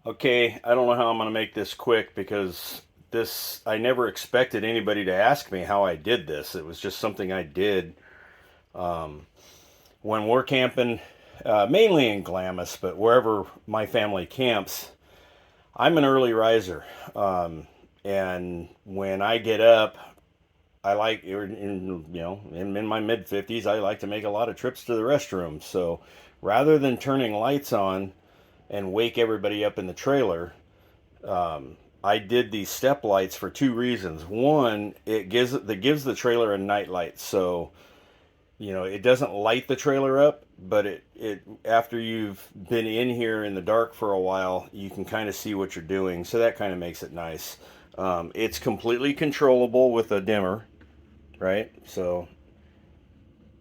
Okay, I don't know how I'm going to make this quick because I never expected anybody to ask me how I did this. It was just something I did when we're camping, mainly in Glamis, but wherever my family camps. I'm an early riser. And when I get up, I like, in my mid 50s, I like to make a lot of trips to the restroom. So rather than turning lights on and wake everybody up in the trailer, I did these step lights for two reasons. One, it gives the trailer a night light, so it doesn't light the trailer up, but it after you've been in here in the dark for a while, you can kind of see what you're doing. So that kind of makes it nice. It's completely controllable with a dimmer, right? So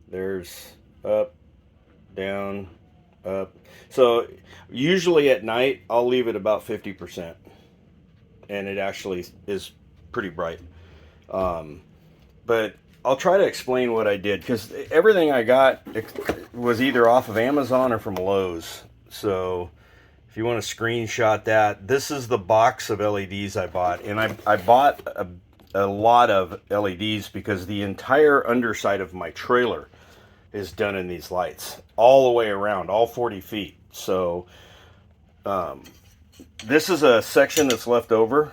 there's up, down, up. So usually at night, I'll leave it about 50%, and it actually is pretty bright. But I'll try to explain what I did because everything I got was either off of Amazon or from Lowe's. So if you want to screenshot that, this is the box of LEDs I bought. And I bought a lot of LEDs because the entire underside of my trailer is done in these lights all the way around, all 40 feet. So this is a section that's left over.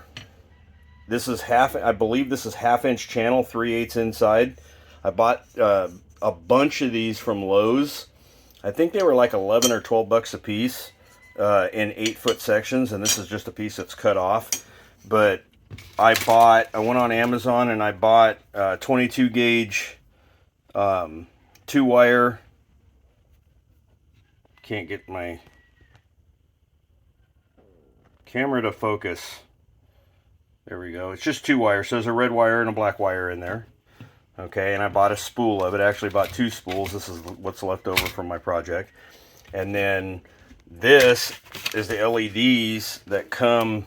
This is I believe this is half-inch channel, 3/8 inside. I bought a bunch of these from Lowe's. I think they were like 11 or 12 bucks a piece in 8-foot sections, and this is just a piece that's cut off. But I went on Amazon and I bought 22 gauge 2-wire. Can't get my camera to focus. There we go. It's just 2 wires. So there's a red wire and a black wire in there. Okay, and I bought a spool of it. I actually bought 2 spools. This is what's left over from my project. And then this is the LEDs that come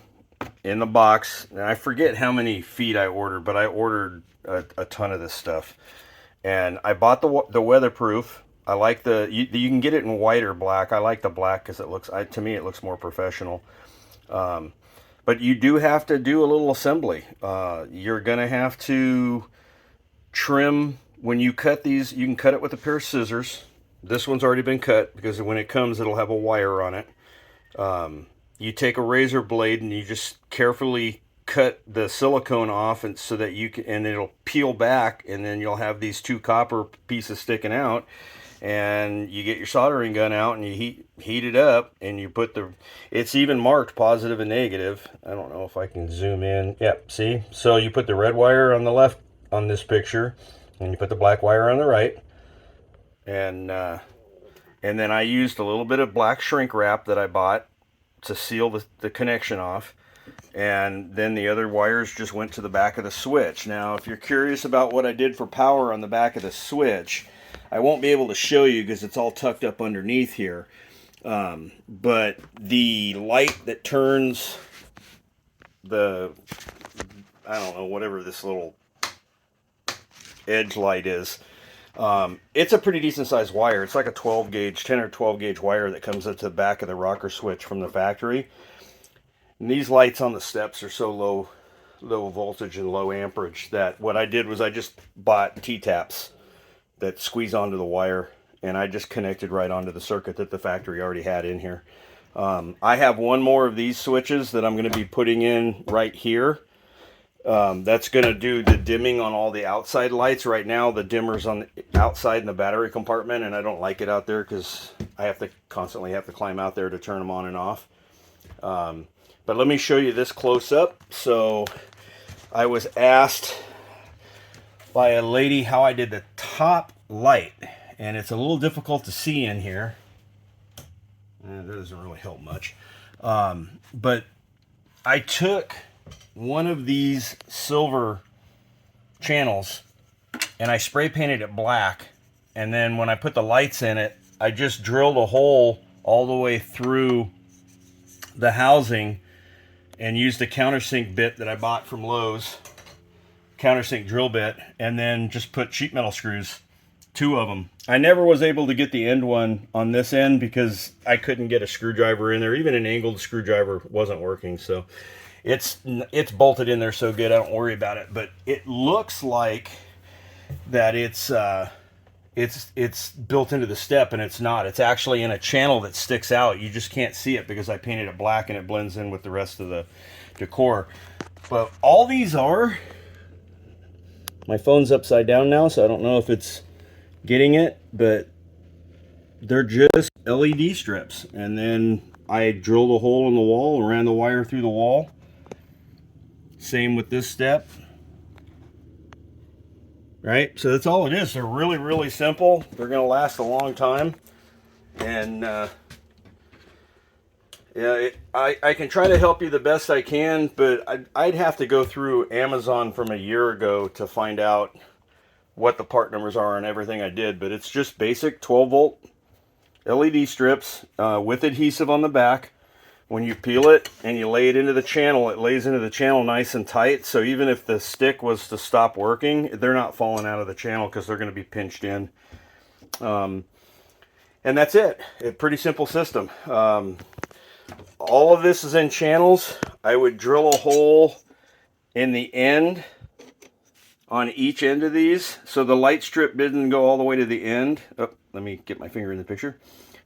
in the box. And I forget how many feet I ordered, but I ordered a ton of this stuff. And I bought the weatherproof. I like you can get it in white or black. I like the black because to me it looks more professional. But you do have to do a little assembly. You're going to have to trim. When you cut these, you can cut it with a pair of scissors. This one's already been cut because when it comes, it'll have a wire on it. You take a razor blade and you just carefully cut the silicone off, and so that and it'll peel back, and then you'll have these 2 copper pieces sticking out. And you get your soldering gun out and you heat it up, and you put it's even marked positive and negative. I don't know if I can zoom in. Yep, see? So you put the red wire on the left on this picture, and you put the black wire on the right. And then I used a little bit of black shrink wrap that I bought to seal the connection off. And then the other wires just went to the back of the switch. Now, if you're curious about what I did for power on the back of the switch, I won't be able to show you because it's all tucked up underneath here. But the light that turns I don't know, whatever this little edge light is, it's a pretty decent sized wire. It's like a 10 or 12 gauge wire that comes up to the back of the rocker switch from the factory. And these lights on the steps are so low voltage and low amperage that what I did was I just bought T-taps that squeeze onto the wire, and I just connected right onto the circuit that the factory already had in here. I have one more of these switches that I'm going to be putting in right here. That's going to do the dimming on all the outside lights. Right now the dimmer's on the outside in the battery compartment, and I don't like it out there because I constantly have to climb out there to turn them on and off. But let me show you this close up. So I was asked by a lady how I did the top light, and it's a little difficult to see in here. That doesn't really help much. But I took one of these silver channels and I spray painted it black, and then when I put the lights in it, I just drilled a hole all the way through the housing and used a countersink bit that I bought from Lowe's, countersink drill bit, and then just put sheet metal screws 2 of them. I never was able to get the end one on this end because I couldn't get a screwdriver in there. Even an angled screwdriver wasn't working. So it's bolted in there so good I don't worry about it. But it looks like that it's built into the step, and it's not. It's actually in a channel that sticks out. You just can't see it because I painted it black and it blends in with the rest of the decor. But all these are... My phone's upside down now, so I don't know if it's getting it, but they're just LED strips. And then I drilled a hole in the wall and ran the wire through the wall. Same with this step. Right? So that's all it is. They're really, really simple. They're going to last a long time. And yeah, I can try to help you the best I can, but I'd have to go through Amazon from a year ago to find out what the part numbers are and everything I did. But it's just basic 12-volt LED strips with adhesive on the back. When you peel it and you lay it into the channel, it lays into the channel nice and tight. So even if the stick was to stop working, they're not falling out of the channel because they're going to be pinched in. And that's it. A pretty simple system. All of this is in channels. I would drill a hole in the end on each end of these. So the light strip didn't go all the way to the end. Oh, let me get my finger in the picture.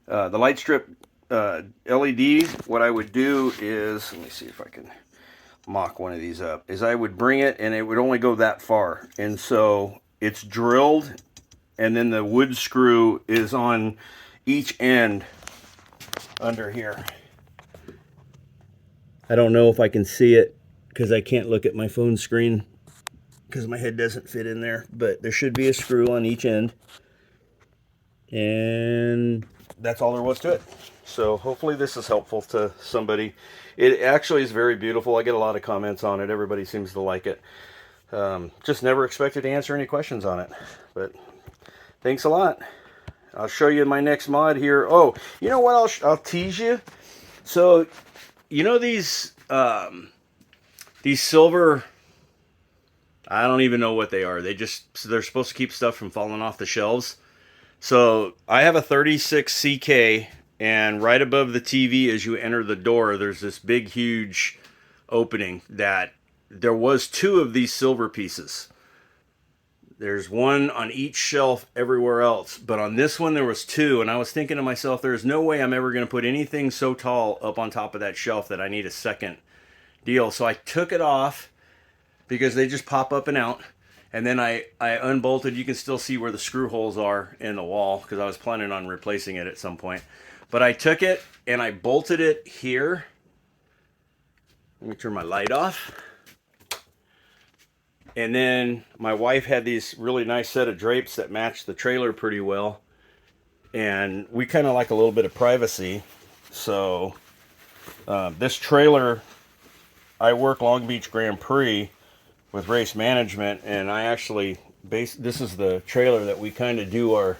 The light strip LED, what I would do is, let me see if I can mock one of these up, is I would bring it and it would only go that far. And so it's drilled and then the wood screw is on each end under here. I don't know if I can see it because I can't look at my phone screen because my head doesn't fit in there, but there should be a screw on each end. And that's all there was to it. So hopefully this is helpful to somebody. It actually is very beautiful. I get a lot of comments on it. Everybody seems to like it. Just never expected to answer any questions on it. But thanks a lot. I'll show you my next mod here. Oh, you know what? I'll tease you. So, you know these silver, I don't even know what they are. They're supposed to keep stuff from falling off the shelves. So I have a 36 CK, and right above the TV as you enter the door, there's this big, huge opening that there was 2 of these silver pieces. There's one on each shelf everywhere else, but on this one there was 2, and I was thinking to myself, there's no way I'm ever going to put anything so tall up on top of that shelf that I need a second deal. So I took it off because they just pop up and out. And then I unbolted. You can still see where the screw holes are in the wall because I was planning on replacing it at some point. But I took it and I bolted it here. Let me turn my light off. And then my wife had these really nice set of drapes that matched the trailer pretty well. And we kind of like a little bit of privacy. So this trailer, I work Long Beach Grand Prix with Race Management, and I actually this is the trailer that we kind of do our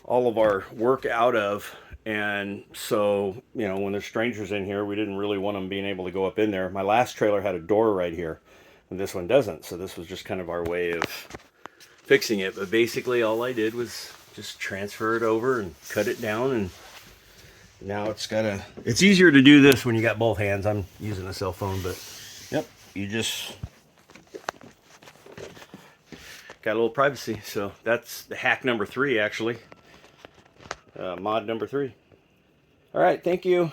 all of our work out of. And so, you know, when there's strangers in here, we didn't really want them being able to go up in there. My last trailer had a door right here, and this one doesn't. So this was just kind of our way of fixing it. But basically all I did was just transfer it over and cut it down, and now it's easier to do this when you got both hands. I'm using a cell phone, but yep, you just got a little privacy. So that's the hack number 3, actually. Mod number 3. All right, thank you.